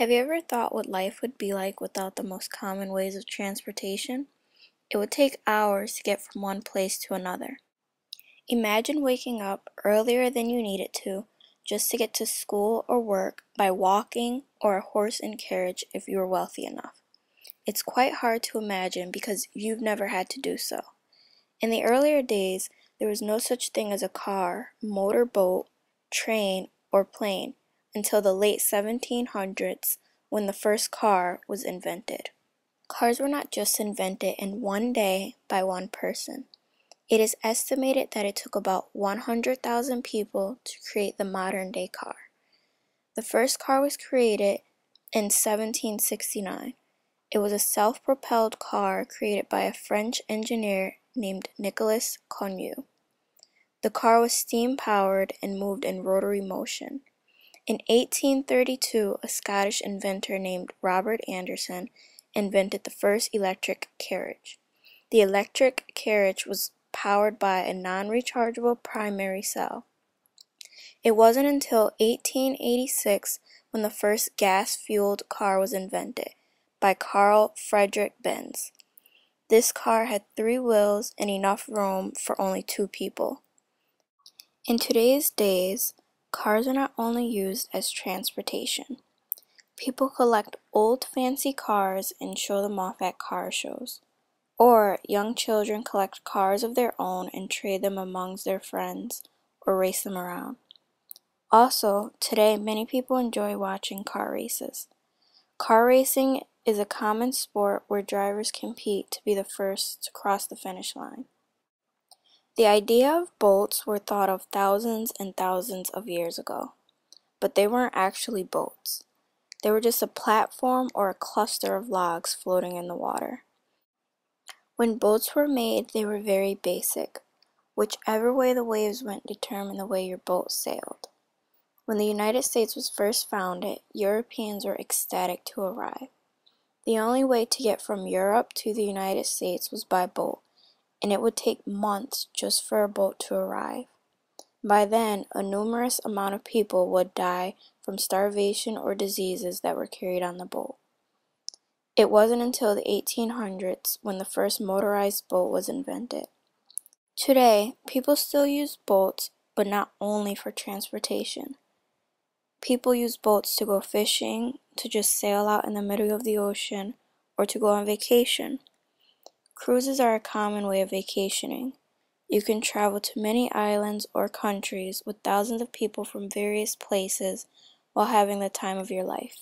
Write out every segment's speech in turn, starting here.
Have you ever thought what life would be like without the most common ways of transportation? It would take hours to get from one place to another. Imagine waking up earlier than you needed to just to get to school or work by walking or a horse and carriage if you were wealthy enough. It's quite hard to imagine because you've never had to do so. In the earlier days, there was no such thing as a car, motorboat, train, or plane until the late 1700s when the first car was invented. Cars were not just invented in one day by one person. It is estimated that it took about 100,000 people to create the modern day car. The first car was created in 1769. It was a self-propelled car created by a French engineer named Nicolas Connu. The car was steam-powered and moved in rotary motion. In 1832, a Scottish inventor named Robert Anderson invented the first electric carriage. The electric carriage was powered by a non-rechargeable primary cell. It wasn't until 1886 when the first gas-fueled car was invented by Carl Friedrich Benz. This car had 3 wheels and enough room for only 2 people. In today's days, cars are not only used as transportation. People collect old fancy cars and show them off at car shows. Or young children collect cars of their own and trade them amongst their friends or race them around. Also, today many people enjoy watching car races. Car racing is a common sport where drivers compete to be the first to cross the finish line. The idea of boats were thought of thousands and thousands of years ago, but they weren't actually boats. They were just a platform or a cluster of logs floating in the water. When boats were made, they were very basic. Whichever way the waves went determined the way your boat sailed. When the United States was first founded, Europeans were ecstatic to arrive. The only way to get from Europe to the United States was by boat, and it would take months just for a boat to arrive. By then, a numerous amount of people would die from starvation or diseases that were carried on the boat. It wasn't until the 1800s when the first motorized boat was invented. Today, people still use boats, but not only for transportation. People use boats to go fishing, to just sail out in the middle of the ocean, or to go on vacation. Cruises are a common way of vacationing. You can travel to many islands or countries with thousands of people from various places while having the time of your life.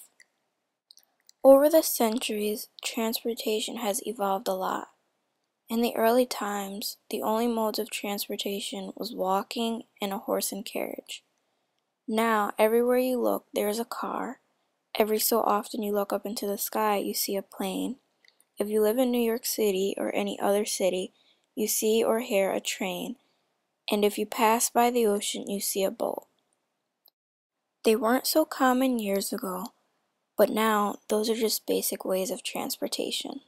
Over the centuries, transportation has evolved a lot. In the early times, the only modes of transportation was walking and a horse and carriage. Now, everywhere you look, there is a car. Every so often you look up into the sky, you see a plane. If you live in New York City or any other city, you see or hear a train. And if you pass by the ocean, you see a boat. They weren't so common years ago, but now those are just basic ways of transportation.